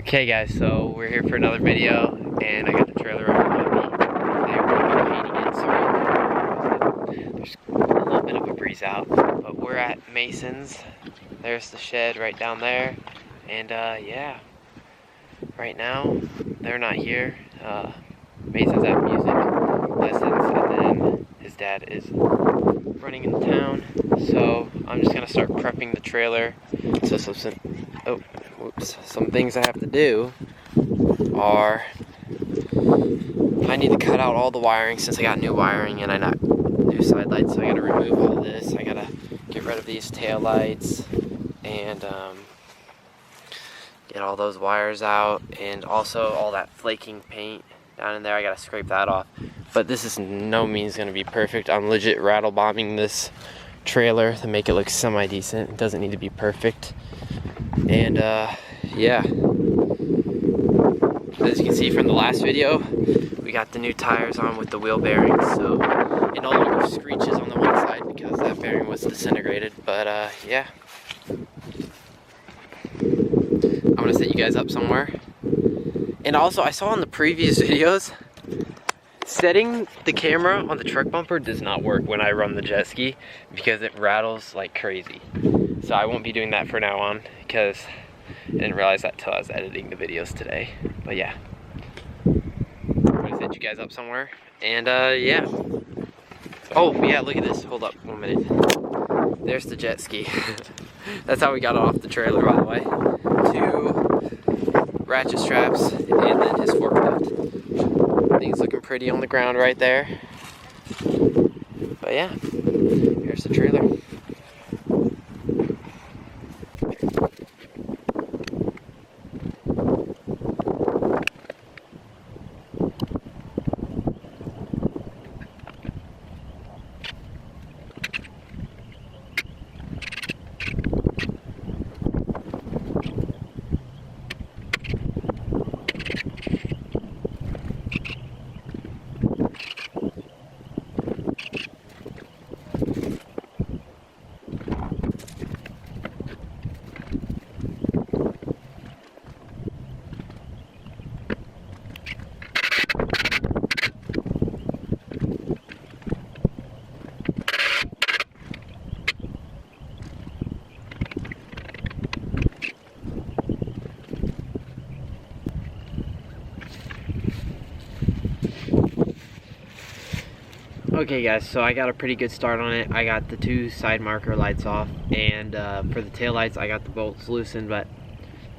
Okay guys, so we're here for another video, and I got the trailer out with me. Today we're going to be painting it, so there's a little bit of a breeze out, but we're at Mason's. There's the shed right down there, and yeah, right now they're not here. Mason's at music lessons, and then his dad is running into town, so I'm just gonna start prepping the trailer. So some things I have to do are I need to cut out all the wiring since I got new wiring and I got new side lights, so I gotta remove all this. I gotta get rid of these tail lights and get all those wires out, and also all that flaking paint down in there, I gotta scrape that off. But this is no means gonna be perfect. I'm legit rattle bombing this trailer to make it look semi-decent. It doesn't need to be perfect. And yeah, as you can see from the last video, we got the new tires on with the wheel bearings, so it no longer screeches on the one side because that bearing was disintegrated. But yeah, I'm gonna set you guys up somewhere. And also, I saw in the previous videos, setting the camera on the truck bumper does not work when I run the jet ski because it rattles like crazy. So I won't be doing that from now on because I didn't realize that till I was editing the videos today. But yeah, I'm gonna set you guys up somewhere, and yeah. Oh yeah, look at this. Hold up 1 minute. There's the jet ski. That's how we got it off the trailer, by the way. 2 ratchet straps and then his fork nut. Things looking pretty on the ground right there. But yeah, here's the trailer. Okay guys, so I got a pretty good start on it. I got the 2 side marker lights off, and for the tail lights I got the bolts loosened, but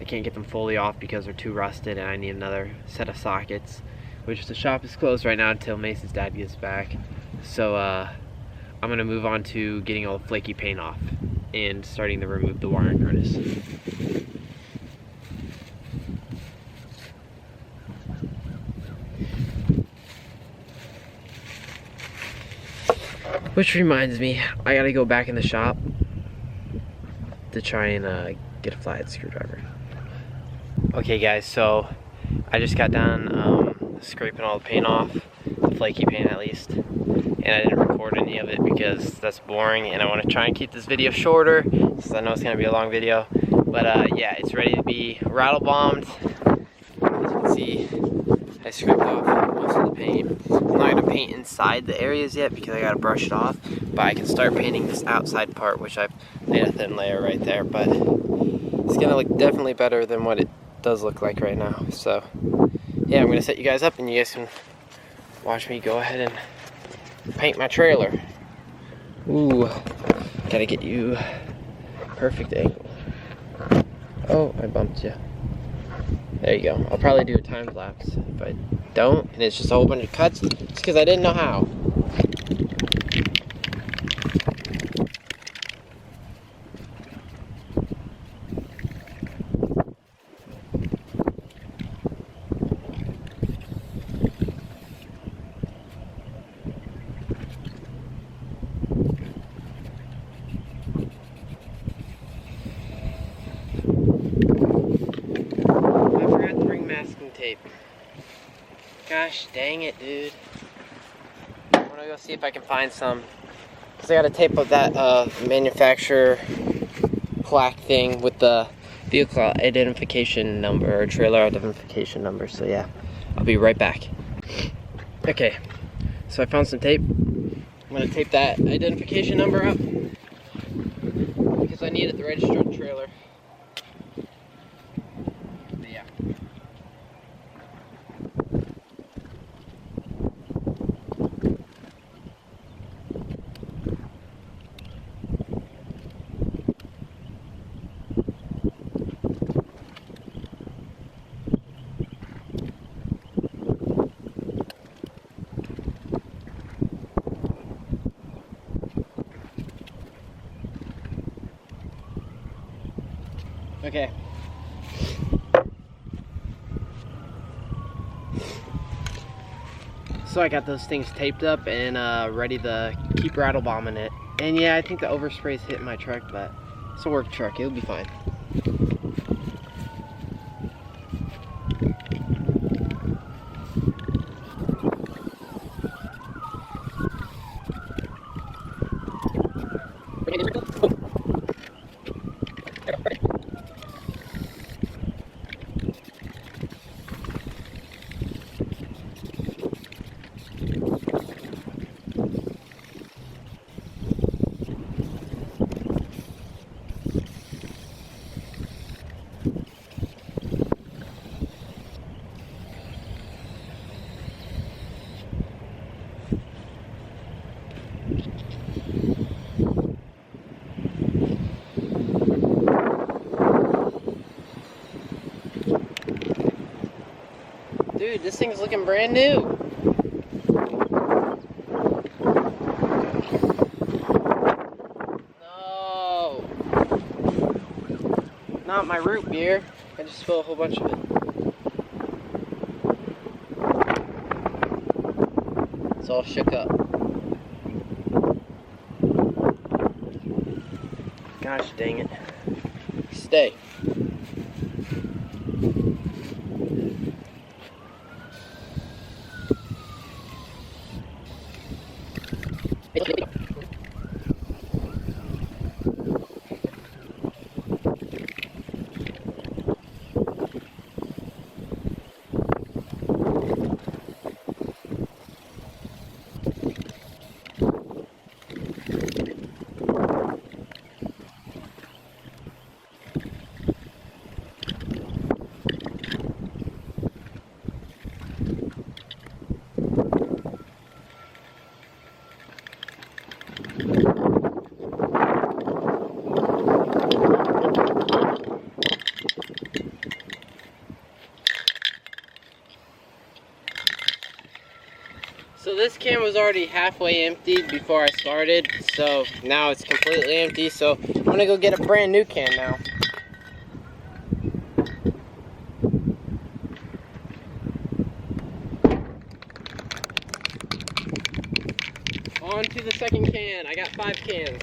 I can't get them fully off because they're too rusted and I need another set of sockets, which the shop is closed right now until Mason's dad gets back. So I'm gonna move on to getting all the flaky paint off and starting to remove the wiring harness. Which reminds me, I gotta go back in the shop to try and get a flathead screwdriver. Okay guys, so I just got done scraping all the paint off, the flaky paint at least, and I didn't record any of it because that's boring, and I want to try and keep this video shorter since I know it's gonna be a long video. But yeah, it's ready to be rattle bombed. As you can see, I scraped off most of the paint. I'm not going to paint inside the areas yet because I got to brush it off, but I can start painting this outside part, which I've made a thin layer right there, but it's going to look definitely better than what it does look like right now. So yeah, I'm going to set you guys up and you guys can watch me go ahead and paint my trailer. Ooh, gotta get you perfect angle. Oh, I bumped you. There you go. I'll probably do a time lapse. If I don't, and it's just a whole bunch of cuts, it's because I didn't know how. Tape. Gosh dang it, dude. I'm gonna go see if I can find some, because I gotta tape up that manufacturer plaque thing with the vehicle identification number or trailer identification number. So yeah, I'll be right back. Okay, so I found some tape. I'm gonna tape that identification number up because I need it to register the trailer. But yeah. Okay. So I got those things taped up and ready to keep rattle bombing it. And yeah, I think the overspray's hitting my truck, but it's a work truck, it'll be fine. Dude, this thing's looking brand new. No. Not my root beer. I just spilled a whole bunch of it. It's all shook up. Gosh dang it. Stay. So this can was already halfway emptied before I started, so now it's completely empty, so I'm gonna go get a brand new can now. On to the second can. I got 5 cans.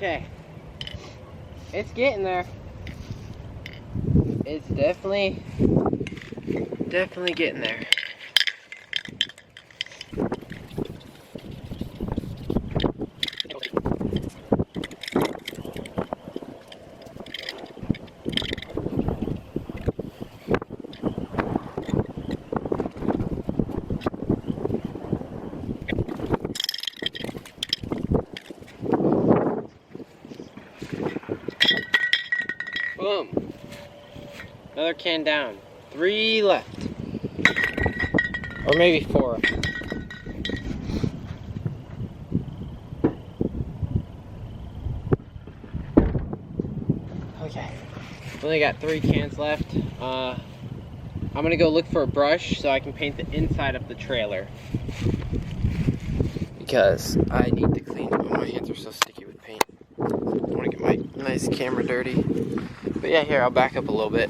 Okay. It's getting there. It's definitely getting there. Boom. Another can down. 3 left. Or maybe 4. Okay. Only got 3 cans left. I'm gonna go look for a brush so I can paint the inside of the trailer. Because I need to clean. Oh, my hands are so sticky with paint. I want to get my nice camera dirty. But yeah, here, I'll back up a little bit.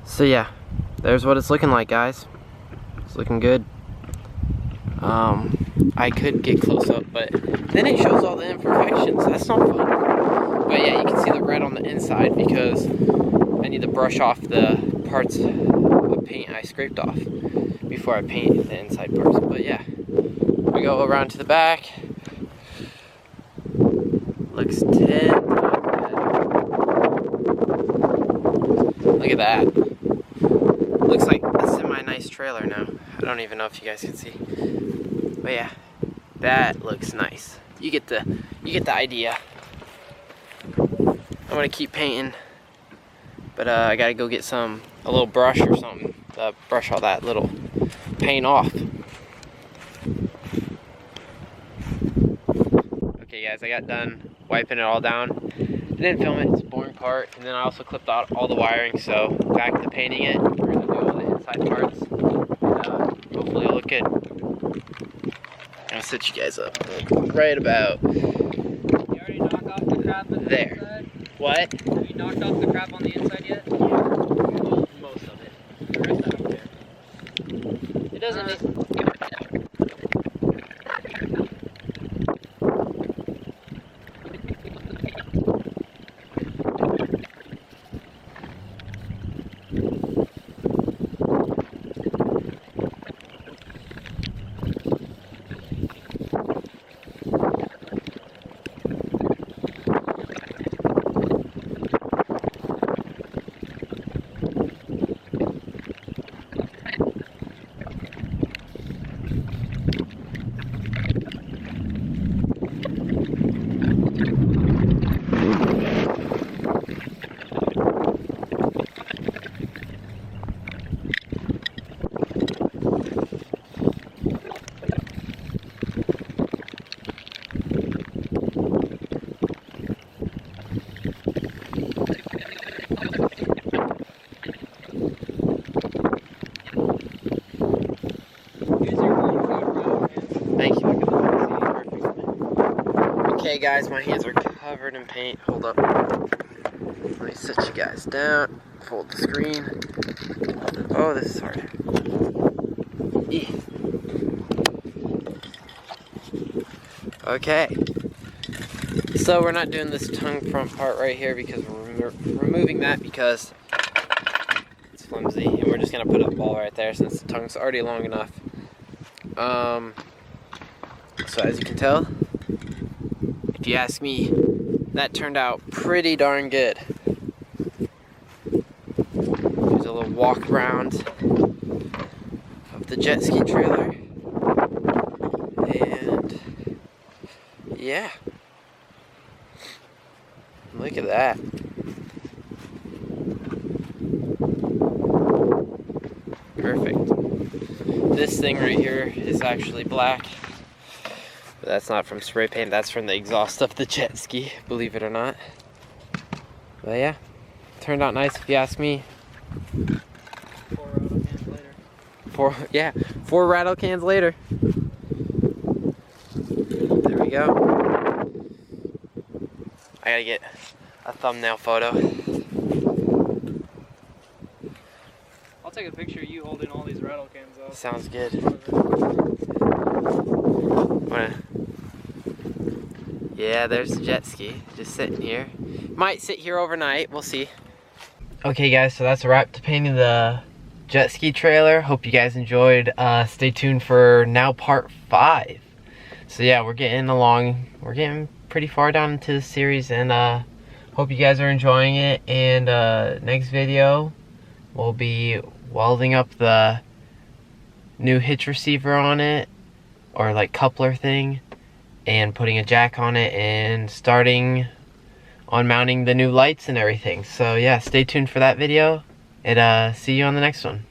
So yeah, there's what it's looking like, guys. It's looking good. I could get close up, but then it shows all the imperfections. That's not fun. But yeah, you can see the red on the inside because I need to brush off the parts of paint I scraped off before I paint the inside parts. But yeah, we go around to the back. Looks 10 times better. Look at that. Looks like a semi-nice trailer now. I don't even know if you guys can see. But yeah, that looks nice. You get the idea. I'm gonna keep painting, but I gotta go get a little brush or something to brush all that little paint off. Okay guys, I got done wiping it all down. I didn't film it, it's a boring part, and then I also clipped out all the wiring, so back to painting it. We're gonna do all the inside parts, and hopefully it'll look good. I'll set you guys up right about You already knocked off the crap on the there. inside? What? Have you knocked off the crap on the inside yet? Well, most of it. The rest I don't care. It doesn't need... Thank you. Okay guys, my hands are covered in paint. Hold up. Let me set you guys down. Fold the screen. Oh, this is hard. Okay. So we're not doing this tongue front part right here because we're removing that because it's flimsy, and we're just gonna put a ball right there since the tongue's already long enough. So as you can tell, if you ask me, that turned out pretty darn good. There's a little walk around of the jet ski trailer, and yeah, look at that. Perfect. This thing right here is actually black. But that's not from spray paint, that's from the exhaust of the jet ski, believe it or not. But yeah, turned out nice if you ask me. 4 rattle cans later. 4 rattle cans later. There we go. I gotta get a thumbnail photo. take a picture of you holding all these rattle cans up. Sounds good. Yeah, there's the jet ski, just sitting here. Might sit here overnight, we'll see. Okay guys, so that's a wrap to painting the jet ski trailer. Hope you guys enjoyed. Stay tuned for now part 5. So yeah, we're getting along. We're getting pretty far down into the series, and hope you guys are enjoying it. And next video, we'll be welding up the new hitch receiver on it, or like coupler thing, and putting a jack on it, and starting on mounting the new lights and everything. So yeah, stay tuned for that video, and see you on the next one.